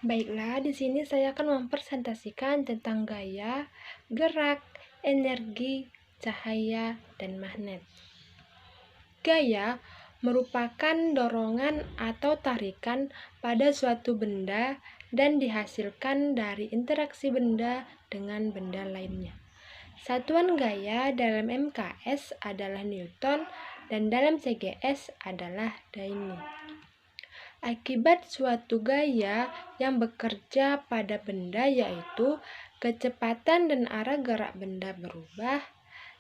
Baiklah, di sini saya akan mempresentasikan tentang gaya, gerak, energi, cahaya, dan magnet. Gaya merupakan dorongan atau tarikan pada suatu benda dan dihasilkan dari interaksi benda dengan benda lainnya. Satuan gaya dalam MKS adalah Newton dan dalam CGS adalah Dyne. Akibat suatu gaya yang bekerja pada benda yaitu kecepatan dan arah gerak benda berubah,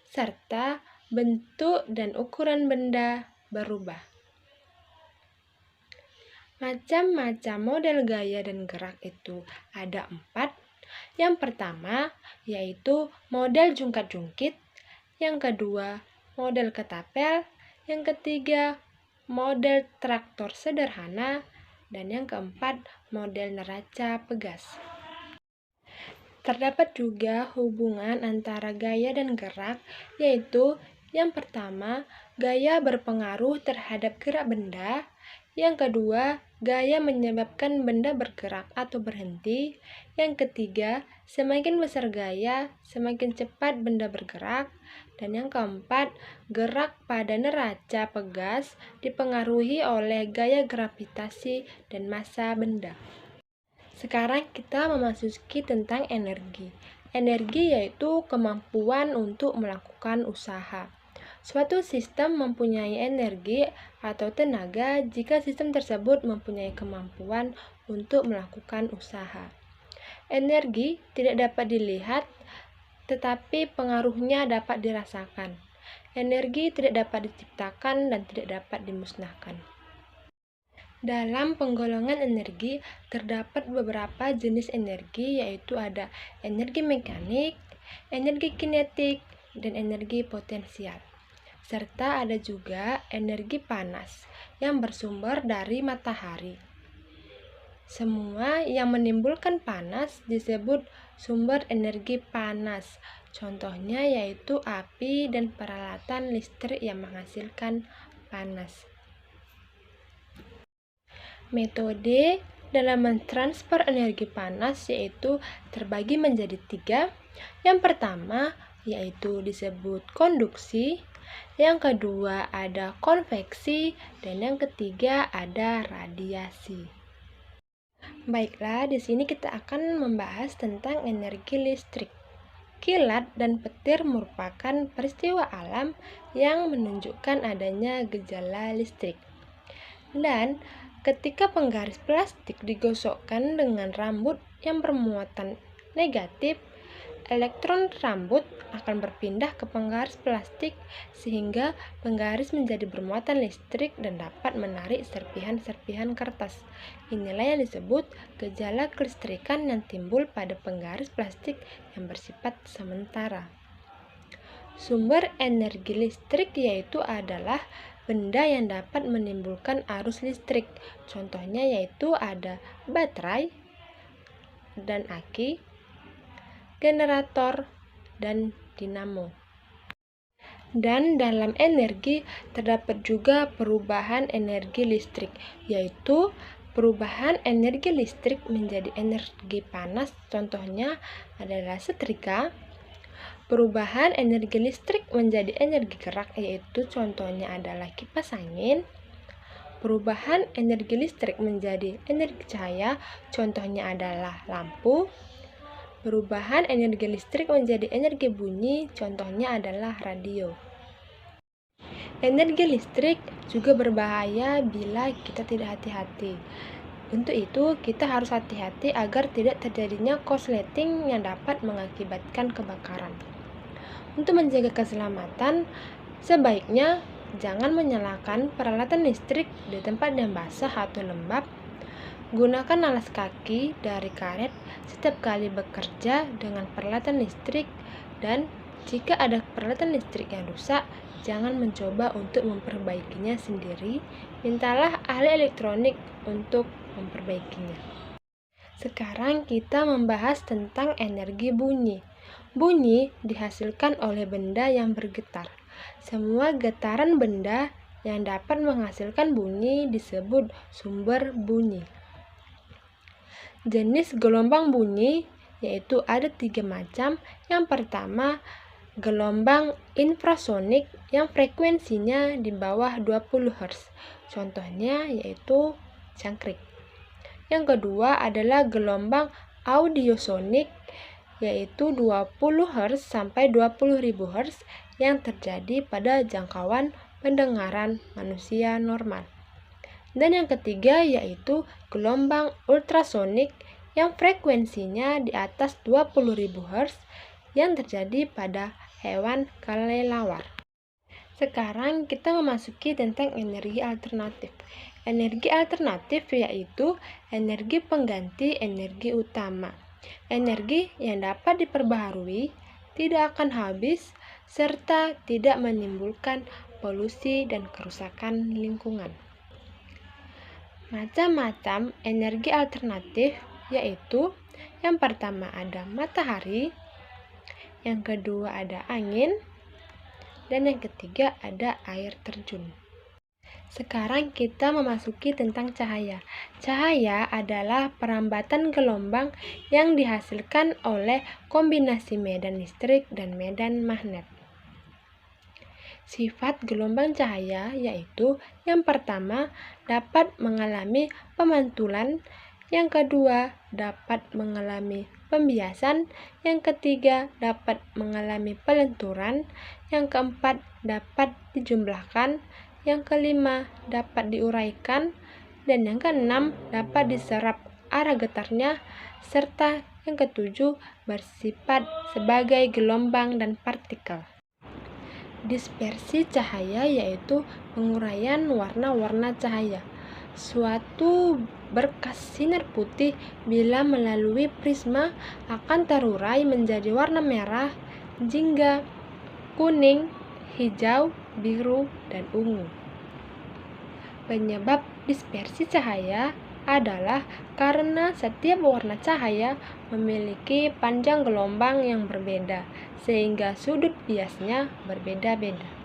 serta bentuk dan ukuran benda berubah. Macam-macam model gaya dan gerak itu ada 4. Yang pertama yaitu model jungkat-jungkit, yang kedua model ketapel, yang ketiga model traktor sederhana, dan yang keempat model neraca pegas. Terdapat juga hubungan antara gaya dan gerak, yaitu yang pertama, gaya berpengaruh terhadap gerak benda. Yang kedua, gaya menyebabkan benda bergerak atau berhenti. Yang ketiga, semakin besar gaya, semakin cepat benda bergerak. Dan yang keempat, gerak pada neraca pegas dipengaruhi oleh gaya gravitasi dan massa benda. Sekarang kita memasuki tentang energi. Energi yaitu kemampuan untuk melakukan usaha. Suatu sistem mempunyai energi atau tenaga jika sistem tersebut mempunyai kemampuan untuk melakukan usaha. Energi tidak dapat dilihat, tetapi pengaruhnya dapat dirasakan. Energi tidak dapat diciptakan dan tidak dapat dimusnahkan. Dalam penggolongan energi, terdapat beberapa jenis energi, yaitu ada energi mekanik, energi kinetik, dan energi potensial. Serta ada juga energi panas yang bersumber dari matahari. Semua yang menimbulkan panas disebut sumber energi panas. Contohnya yaitu api dan peralatan listrik yang menghasilkan panas. Metode dalam mentransfer energi panas yaitu terbagi menjadi 3. Yang pertama yaitu disebut konduksi, yang kedua ada konveksi, dan yang ketiga ada radiasi. Baiklah, di sini kita akan membahas tentang energi listrik. Kilat dan petir merupakan peristiwa alam yang menunjukkan adanya gejala listrik. Dan ketika penggaris plastik digosokkan dengan rambut yang bermuatan negatif, elektron rambut akan berpindah ke penggaris plastik sehingga penggaris menjadi bermuatan listrik dan dapat menarik serpihan-serpihan kertas. Inilah yang disebut gejala kelistrikan yang timbul pada penggaris plastik yang bersifat sementara. Sumber energi listrik yaitu adalah benda yang dapat menimbulkan arus listrik. Contohnya yaitu ada baterai dan aki, generator, dan dinamo. Dan dalam energi terdapat juga perubahan energi listrik, yaitu perubahan energi listrik menjadi energi panas. Contohnya adalah setrika. Perubahan energi listrik menjadi energi gerak, yaitu contohnya adalah kipas angin. Perubahan energi listrik menjadi energi cahaya, contohnya adalah lampu. Perubahan energi listrik menjadi energi bunyi, contohnya adalah radio. Energi listrik juga berbahaya bila kita tidak hati-hati. Untuk itu, kita harus hati-hati agar tidak terjadinya korsleting yang dapat mengakibatkan kebakaran. Untuk menjaga keselamatan, sebaiknya jangan menyalakan peralatan listrik di tempat yang basah atau lembab. Gunakan alas kaki dari karet setiap kali bekerja dengan peralatan listrik, dan jika ada peralatan listrik yang rusak, jangan mencoba untuk memperbaikinya sendiri. Mintalah ahli elektronik untuk memperbaikinya. Sekarang kita membahas tentang energi bunyi. Bunyi dihasilkan oleh benda yang bergetar. Semua getaran benda yang dapat menghasilkan bunyi disebut sumber bunyi. Jenis gelombang bunyi yaitu ada 3 macam. Yang pertama, gelombang infrasonik yang frekuensinya di bawah 20 Hz. Contohnya yaitu cangkrik. Yang kedua adalah gelombang audiosonik yaitu 20 Hz sampai 20.000 Hz yang terjadi pada jangkauan pendengaran manusia normal. Dan yang ketiga yaitu gelombang ultrasonik yang frekuensinya di atas 20.000 Hz yang terjadi pada hewan kelelawar. Sekarang kita memasuki tentang energi alternatif. Energi alternatif yaitu energi pengganti energi utama. Energi yang dapat diperbaharui, tidak akan habis, serta tidak menimbulkan polusi dan kerusakan lingkungan. Macam-macam energi alternatif yaitu yang pertama ada matahari, yang kedua ada angin, dan yang ketiga ada air terjun. Sekarang kita memasuki tentang cahaya. Cahaya adalah perambatan gelombang yang dihasilkan oleh kombinasi medan listrik dan medan magnet. Sifat gelombang cahaya yaitu yang pertama dapat mengalami pemantulan, yang kedua dapat mengalami pembiasan, yang ketiga dapat mengalami pelenturan, yang keempat dapat dijumlahkan, yang kelima dapat diuraikan, dan yang keenam dapat diserap arah getarnya, serta yang ketujuh bersifat sebagai gelombang dan partikel. Dispersi cahaya yaitu penguraian warna-warna cahaya. Suatu berkas sinar putih bila melalui prisma akan terurai menjadi warna merah, jingga, kuning, hijau, biru, dan ungu. Penyebab dispersi cahaya adalah karena setiap warna cahaya memiliki panjang gelombang yang berbeda, sehingga sudut biasnya berbeda-beda.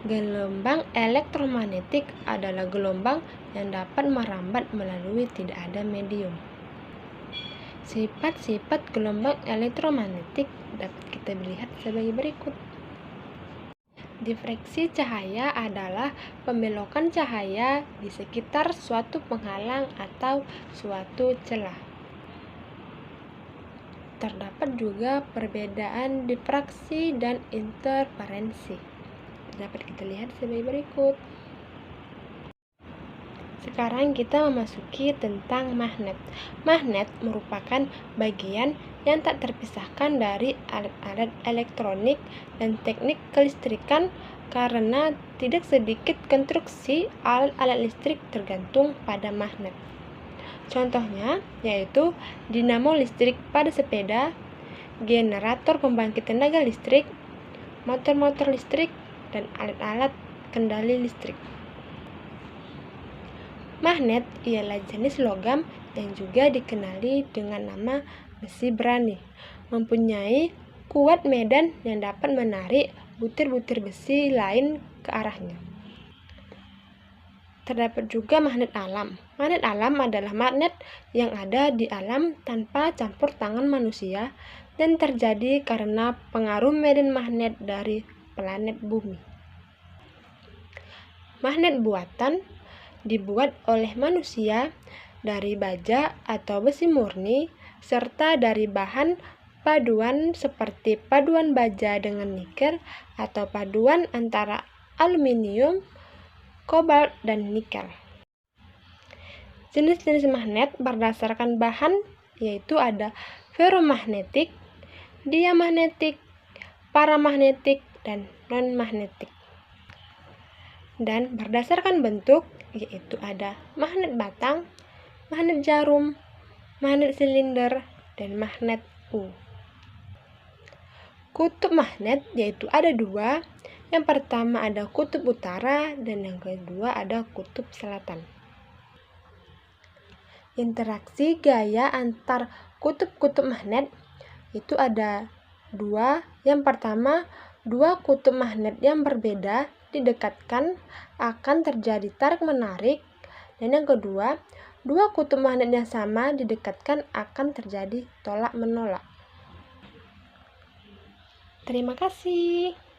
Gelombang elektromagnetik adalah gelombang yang dapat merambat melalui tidak ada medium. Sifat-sifat gelombang elektromagnetik dapat kita lihat sebagai berikut. Difraksi cahaya adalah pembelokan cahaya di sekitar suatu penghalang atau suatu celah. Terdapat juga perbedaan difraksi dan interferensi. Dapat kita lihat sebagai berikut. Sekarang kita memasuki tentang magnet. Magnet merupakan bagian yang tak terpisahkan dari alat-alat elektronik dan teknik kelistrikan karena tidak sedikit konstruksi alat-alat listrik tergantung pada magnet. Contohnya yaitu dinamo listrik pada sepeda, generator pembangkit tenaga listrik, motor-motor listrik, dan alat-alat kendali listrik. Magnet ialah jenis logam yang juga dikenali dengan nama besi berani, mempunyai kuat medan yang dapat menarik butir-butir besi lain ke arahnya. Terdapat juga magnet alam. Magnet alam adalah magnet yang ada di alam tanpa campur tangan manusia dan terjadi karena pengaruh medan magnet dari planet bumi. Magnet buatan dibuat oleh manusia dari baja atau besi murni serta dari bahan paduan seperti paduan baja dengan nikel atau paduan antara aluminium, kobalt, dan nikel. Jenis-jenis magnet berdasarkan bahan yaitu ada ferromagnetik, diamagnetik, paramagnetik, dan non-magnetik. Dan berdasarkan bentuk yaitu ada magnet batang, magnet jarum, magnet silinder, dan magnet U. Kutub magnet yaitu ada dua. Yang pertama ada kutub utara dan yang kedua ada kutub selatan. Interaksi gaya antar kutub-kutub magnet itu ada dua. Yang pertama, dua kutub magnet yang berbeda didekatkan akan terjadi tarik-menarik Dan yang kedua, dua kutub magnet yang sama didekatkan akan terjadi tolak-menolak. Terima kasih.